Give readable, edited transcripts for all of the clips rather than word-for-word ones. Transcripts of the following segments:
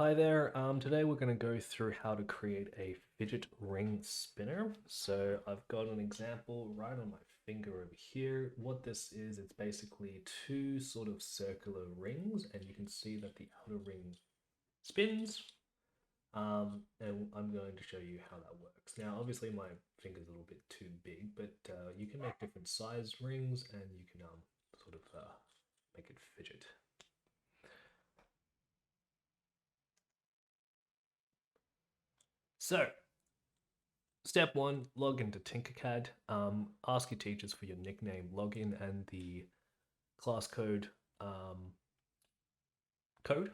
Hi there. Today we're going to go through how to create a fidget ring spinner. So I've got an example right on my finger over here. What this is, it's basically two sort of circular rings, and you can see that the outer ring spins. And I'm going to show you how that works. Now, obviously my finger's a little bit too big, but you can make different size rings, and you can sort of make it fidget. So step one, log into Tinkercad. Ask your teachers for your nickname login and the class um, code.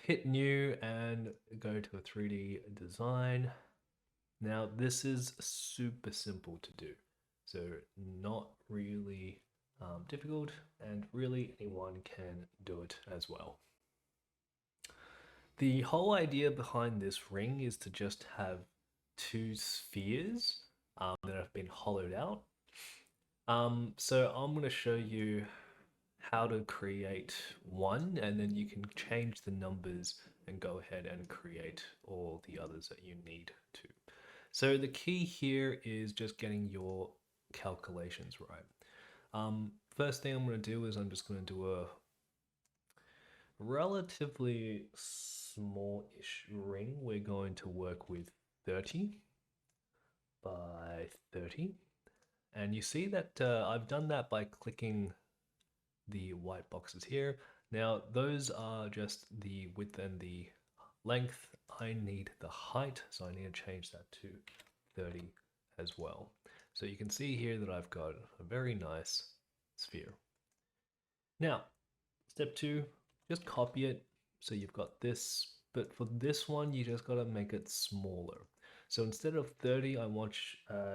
Hit new and go to a 3D design. Now this is super simple to do, so not really difficult, and really anyone can do it as well. The whole idea behind this ring is to just have two spheres that have been hollowed out. So I'm going to show you how to create one, and then you can change the numbers and go ahead and create all the others that you need to. So the key here is just getting your calculations right. First thing I'm going to do is I'm just going to do a relatively small-ish ring. We're going to work with 30 by 30. And you see that I've done that by clicking the white boxes here. Now, those are just the width and the length. I need the height, so I need to change that to 30 as well. So you can see here that I've got a very nice sphere. Now, step two, just copy it. So you've got this, but for this one, you just got to make it smaller. So instead of 30, I want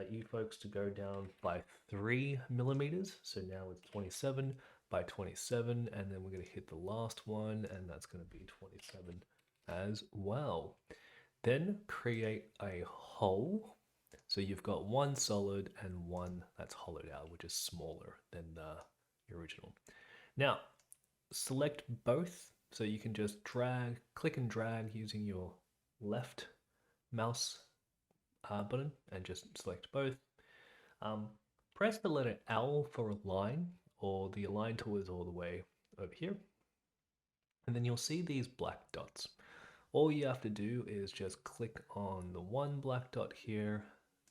you folks to go down by 3 millimeters. So now it's 27 by 27, and then we're going to hit the last one, and that's going to be 27 as well. Then create a hole. So you've got one solid and one that's hollowed out, which is smaller than the original. Now, select both, so you can just click and drag using your left mouse button and just select both. Press the letter L for a line, or the align tool is all the way over here. And then you'll see these black dots. All you have to do is just click on the one black dot here,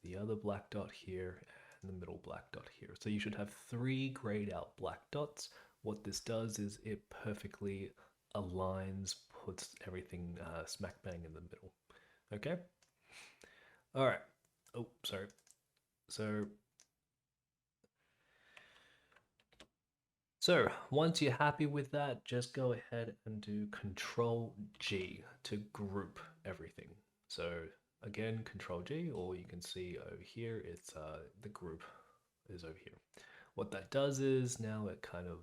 the other black dot here, and the middle black dot here. So you should have three grayed out black dots. What this does is it perfectly aligns, puts everything smack bang in the middle. Okay? All right. Oh, sorry. So once you're happy with that, just go ahead and do Control G to group everything. So again, Control G, or you can see over here, it's the group is over here. What that does is now it kind of,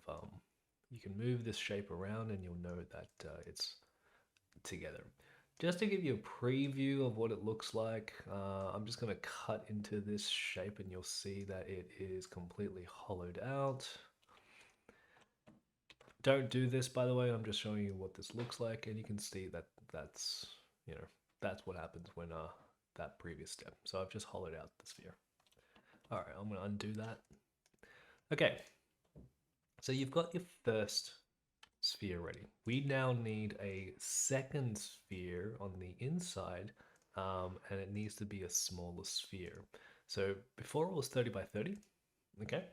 you can move this shape around and you'll know that it's together. Just to give you a preview of what it looks like, I'm just going to cut into this shape and you'll see that it is completely hollowed out. Don't do this, by the way. I'm just showing you what this looks like, and you can see that that's, that's what happens when that previous step. So I've just hollowed out the sphere. All right, I'm going to undo that. Okay, so you've got your first sphere ready. We now need a second sphere on the inside, and it needs to be a smaller sphere. So before it was 30 by 30, okay?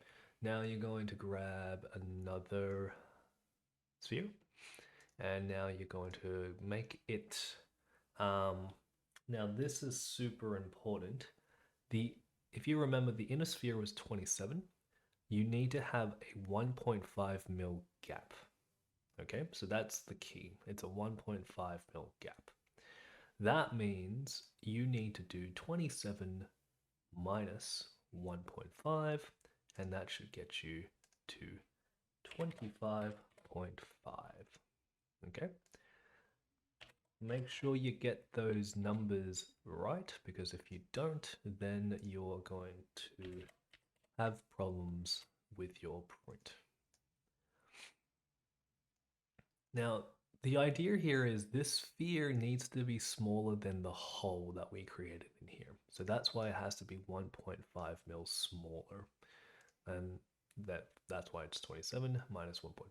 Now you're going to grab another sphere, and now you're going to make it, now this is super important. If you remember, the inner sphere was 27. You need to have a 1.5 mil gap. Okay, so that's the key. It's a 1.5 mil gap. That means you need to do 27 minus 1.5, and that should get you to 25.5. Okay. Make sure you get those numbers right, because if you don't, then you're going to have problems with your print. Now, the idea here is this sphere needs to be smaller than the hole that we created in here. So that's why it has to be 1.5 mils smaller. And that's why it's 27 minus 1.5.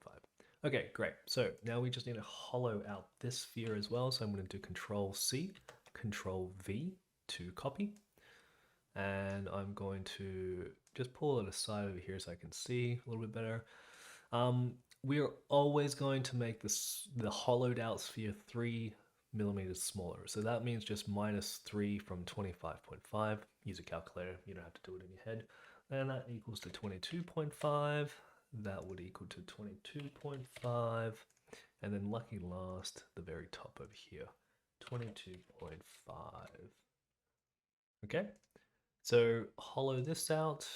Okay, great. So now we just need to hollow out this sphere as well. So I'm going to do Control C, Control V to copy. And I'm going to just pull it aside over here so I can see a little bit better. We are always going to make the hollowed out sphere 3 millimeters smaller. So that means just minus 3 from 25.5. Use a calculator, you don't have to do it in your head. And that equals to 22.5. That would equal to 22.5. And then lucky last, the very top over here, 22.5. Okay, so hollow this out.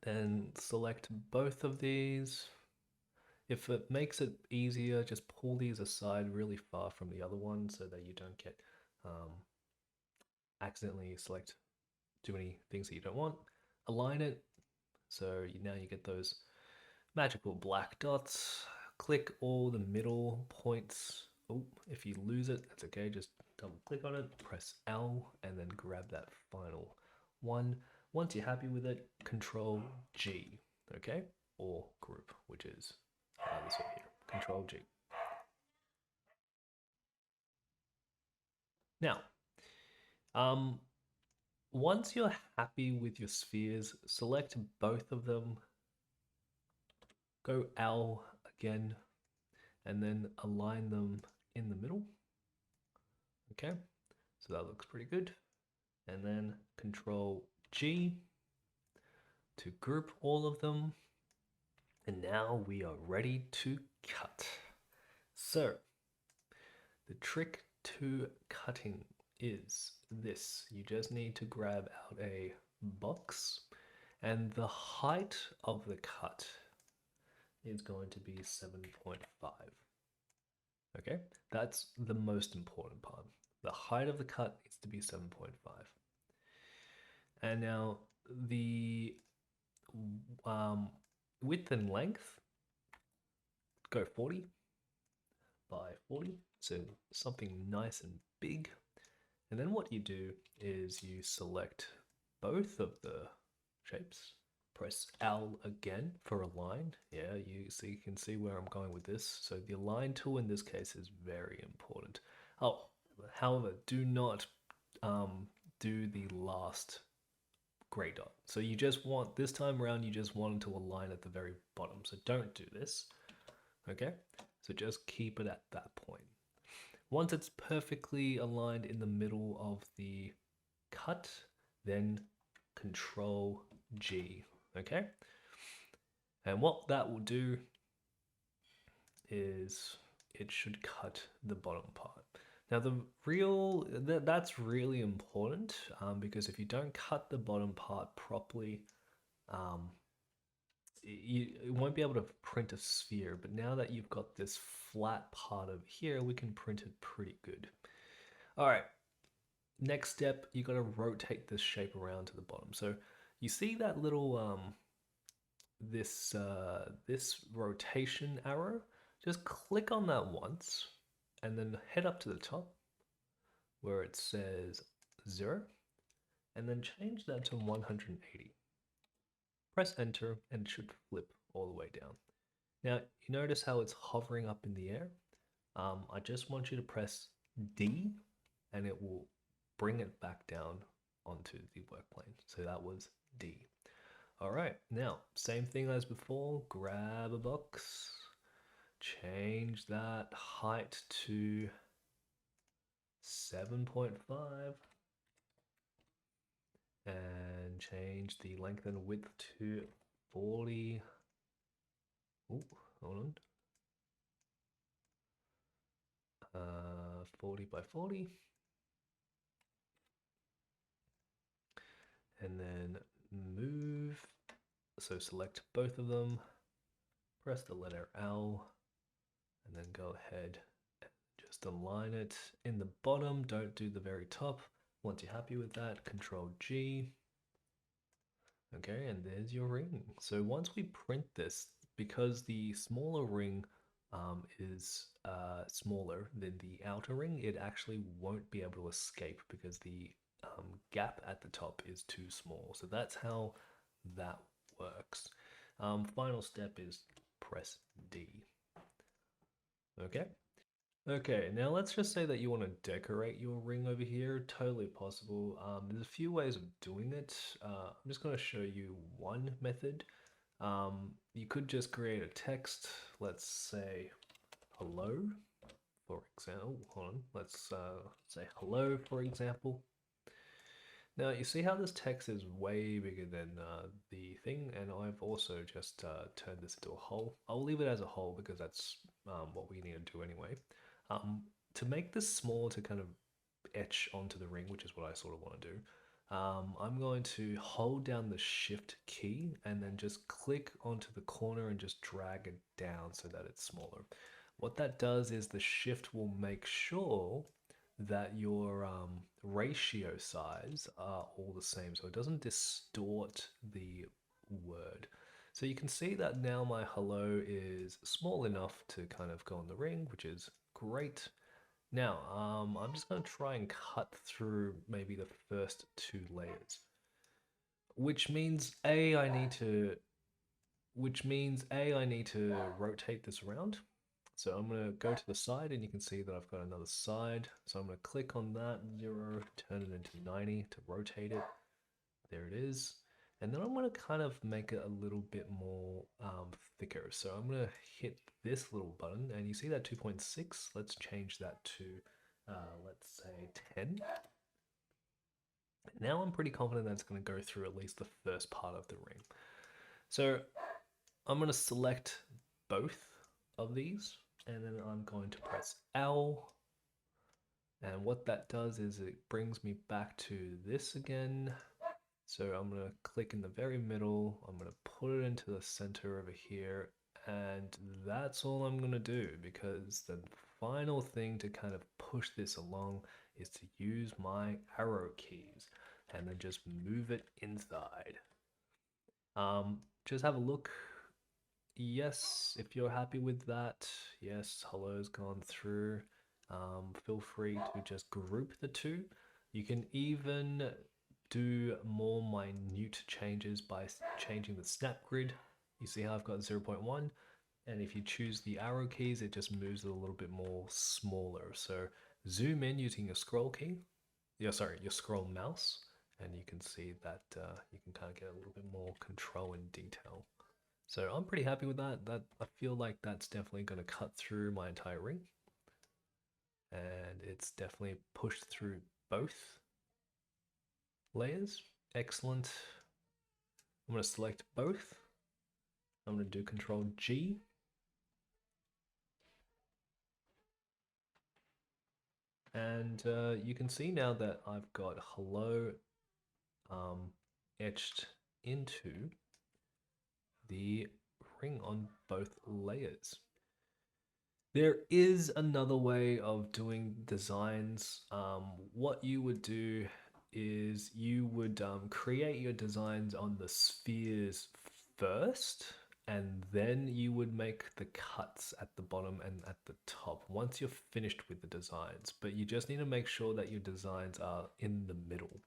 Then select both of these. If it makes it easier, just pull these aside really far from the other one so that you don't get accidentally select too many things that you don't want. Align it so now you get those magical black dots. Click all the middle points. Oh, if you lose it, that's okay. Just double click on it, press L, and then grab that final one. Once you're happy with it, Control G, okay? Or group, which is this one here, Control G. Now, once you're happy with your spheres, select both of them, go L again, and then align them in the middle. Okay, so that looks pretty good. And then Control G to group all of them. And now we are ready to cut. So, the trick to cutting is this. You just need to grab out a box, and the height of the cut is going to be 7.5. Okay, that's the most important part. The height of the cut needs to be 7.5. And now the width and length, go 40 by 40. So something nice and big. And then what you do is you select both of the shapes, press L again for align. Yeah, you can see where I'm going with this. So the align tool in this case is very important. Oh, however, do not do the last gray dot. So you just want, this time around, you just want to align at the very bottom. So don't do this, okay? So just keep it at that point. Once it's perfectly aligned in the middle of the cut, then Control G, okay? And what that will do is it should cut the bottom part. Now that's really important because if you don't cut the bottom part properly, you won't be able to print a sphere. But now that you've got this flat part over here, we can print it pretty good. All right, next step, you got to rotate this shape around to the bottom. So you see that little this rotation arrow? Just click on that once and then head up to the top where it says 0 and then change that to 180. Press enter and it should flip all the way down. Now you notice how it's hovering up in the air? I just want you to press D and it will bring it back down onto the work plane. So that was D. All right, now same thing as before, grab a box, change that height to 7.5 and change the length and width to 40. Oh, hold on. 40 by 40. And then move. So select both of them, press the letter L, and then go ahead and just align it in the bottom. Don't do the very top. Once you're happy with that, Control G. Okay, and there's your ring. So once we print this, because the smaller ring is smaller than the outer ring, it actually won't be able to escape because the gap at the top is too small. So that's how that works. Final step is press D. Okay. Okay, now let's just say that you want to decorate your ring over here. Totally possible. There's a few ways of doing it. I'm just going to show you one method. You could just create a text. Let's say hello, for example. Hold on. Let's say hello, for example. Now you see how this text is way bigger than the thing, and I've also just turned this into a hole. I'll leave it as a hole because that's what we need to do anyway. Um, to make this small to kind of etch onto the ring, which is what I sort of want to do, I'm going to hold down the shift key and then just click onto the corner and just drag it down so that it's smaller. What that does is the shift will make sure that your ratio size are all the same, so it doesn't distort the word. So you can see that now my hello is small enough to kind of go on the ring, which is great. Now, I'm just going to try and cut through maybe the first two layers, which means I need to rotate this around. So I'm going to go to the side and you can see that I've got another side. So I'm going to click on that 0, turn it into 90 to rotate it. There it is. And then I'm going to kind of make it a little bit more thicker. So I'm going to hit this little button and you see that 2.6. Let's change that to, let's say 10. Now I'm pretty confident that it's going to go through at least the first part of the ring. So I'm going to select both of these and then I'm going to press L. And what that does is it brings me back to this again. So I'm going to click in the very middle. I'm going to put it into the center over here. And that's all I'm going to do because the final thing to kind of push this along is to use my arrow keys and then just move it inside. Just have a look. Yes, if you're happy with that, yes, hello's gone through. Feel free to just group the two. You can even do more minute changes by changing the snap grid. You see how I've got 0.1, and if you choose the arrow keys, it just moves it a little bit more smaller. So zoom in using your scroll key. Yeah, sorry, your scroll mouse, and you can see that you can kind of get a little bit more control and detail. So I'm pretty happy with that. I feel like that's definitely going to cut through my entire ring. And it's definitely pushed through both layers. Excellent. I'm going to select both. I'm going to do Control G. And you can see now that I've got hello etched into the ring on both layers. There is another way of doing designs. What you would do is you would create your designs on the spheres first, and then you would make the cuts at the bottom and at the top once you're finished with the designs. But you just need to make sure that your designs are in the middle.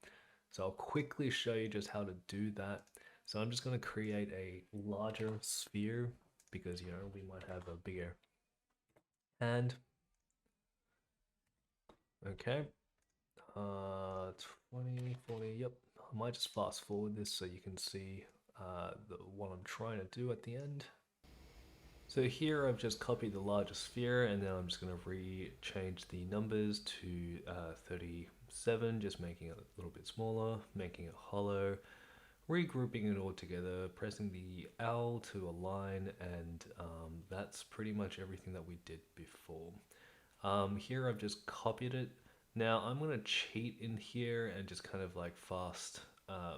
So I'll quickly show you just how to do that. So I'm just going to create a larger sphere because, you know, we might have a bigger hand. Okay. 20, 40, yep. I might just fast forward this so you can see what I'm trying to do at the end. So here I've just copied the larger sphere and then I'm just going to change the numbers to 37, just making it a little bit smaller, making it hollow, regrouping it all together, pressing the L to align, and that's pretty much everything that we did before. Here I've just copied it. Now I'm going to cheat in here and just kind of like fast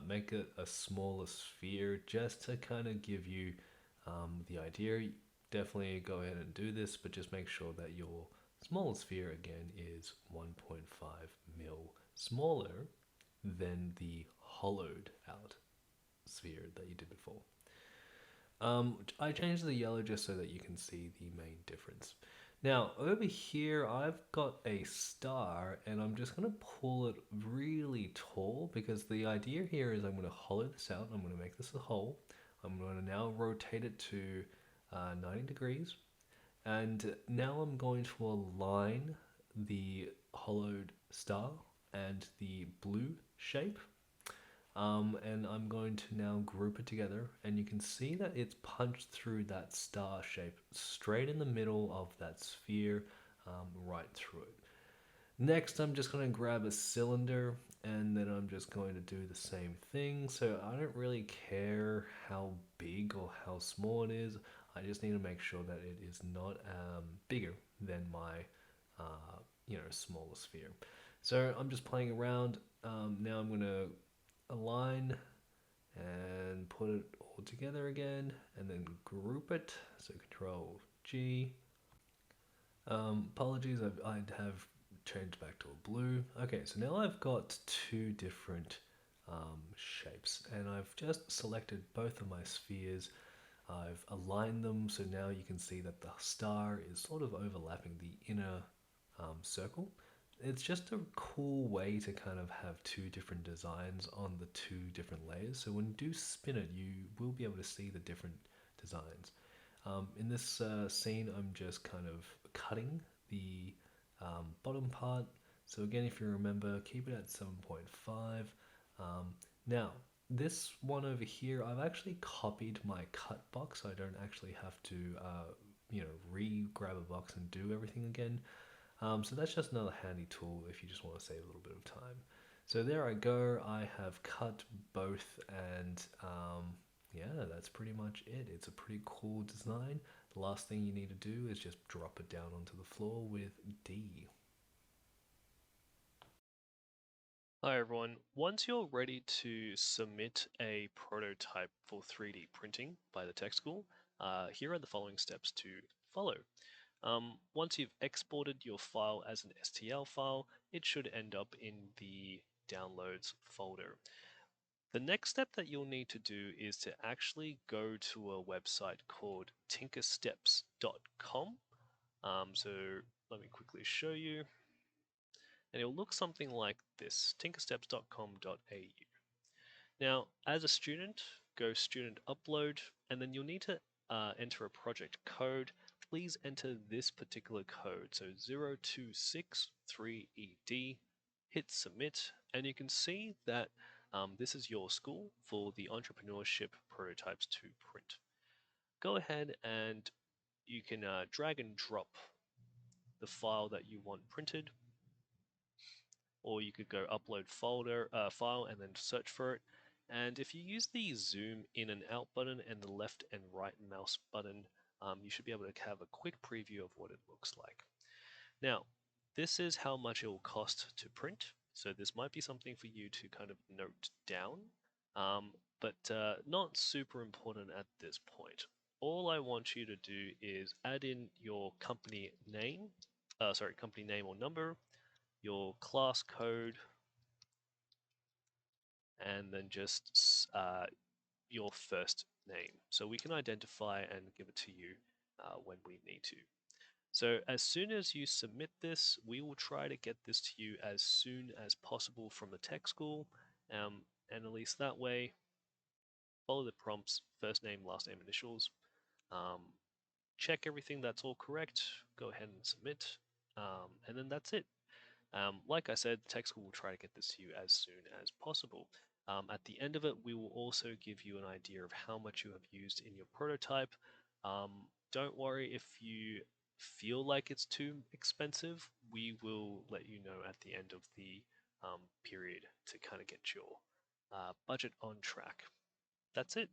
make it a smaller sphere just to kind of give you the idea. Definitely go ahead and do this, but just make sure that your smallest sphere again is 1.5 mil smaller than the hollowed out sphere that you did before. I changed the yellow just so that you can see the main difference. Now, over here, I've got a star, and I'm just going to pull it really tall because the idea here is I'm going to hollow this out. I'm going to make this a hole. I'm going to now rotate it to 90 degrees. And now I'm going to align the hollowed star and the blue shape, and I'm going to now group it together, and you can see that it's punched through that star shape straight in the middle of that sphere, right through it. Next, I'm just going to grab a cylinder, and then I'm just going to do the same thing. So I don't really care how big or how small it is. I just need to make sure that it is not bigger than my smaller sphere. So I'm just playing around. Now I'm going to align and put it all together again, and then group it. So Control G. Apologies, I have changed back to a blue. Okay, so now I've got two different shapes, and I've just selected both of my spheres. I've aligned them so now you can see that the star is sort of overlapping the inner circle. It's just a cool way to kind of have two different designs on the two different layers. So when you do spin it, you will be able to see the different designs. In this scene, I'm just kind of cutting the bottom part. So again, if you remember, keep it at 7.5. Now, this one over here, I've actually copied my cut box, so I don't actually have to, re-grab a box and do everything again. So that's just another handy tool if you just want to save a little bit of time. So there I go. I have cut both, and yeah, that's pretty much it. It's a pretty cool design. The last thing you need to do is just drop it down onto the floor with D. Hi everyone. Once you're ready to submit a prototype for 3D printing by the tech school, here are the following steps to follow. Once you've exported your file as an STL file, it should end up in the downloads folder. The next step that you'll need to do is to actually go to a website called tinkersteps.com. So let me quickly show you, and it'll look something like this: tinkersteps.com.au. Now, as a student, go student upload, and then you'll need to enter a project code. Please enter this particular code, so 0263ED, hit submit, and you can see that this is your school for the entrepreneurship prototypes to print. Go ahead and you can drag and drop the file that you want printed, or you could go upload file and then search for it. And if you use the zoom in and out button and the left and right mouse button, you should be able to have a quick preview of what it looks like. Now, this is how much it will cost to print. So this might be something for you to kind of note down, but not super important at this point. All I want you to do is add in your company name or number, your class code, and then just your first name. So we can identify and give it to you when we need to. So as soon as you submit this, we will try to get this to you as soon as possible from the tech school. And at least that way, follow the prompts: first name, last name, initials. Um, check everything that's all correct. Go ahead and submit. And then that's it. Like I said, tech school will try to get this to you as soon as possible. At the end of it, we will also give you an idea of how much you have used in your prototype. Um, don't worry if you feel like it's too expensive. We will let you know at the end of the period to kind of get your budget on track. That's it.